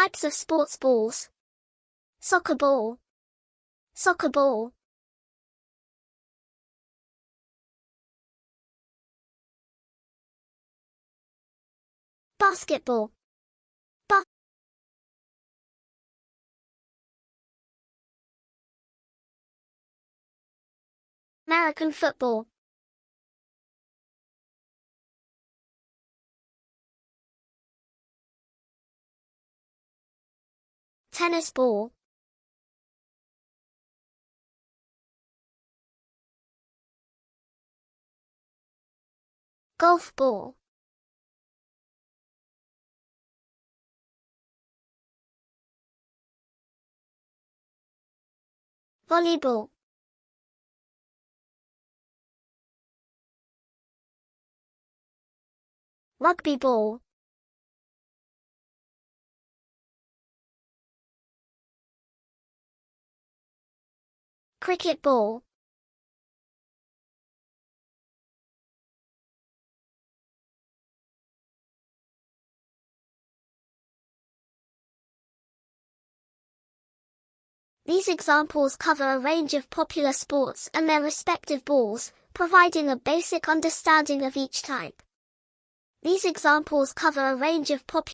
Types of sports balls. Soccer ball. Soccer ball. Basketball. American football. Tennis ball. Golf ball. Volleyball. Rugby ball. Cricket ball. These examples cover a range of popular sports and their respective balls, providing a basic understanding of each type. These examples cover a range of popular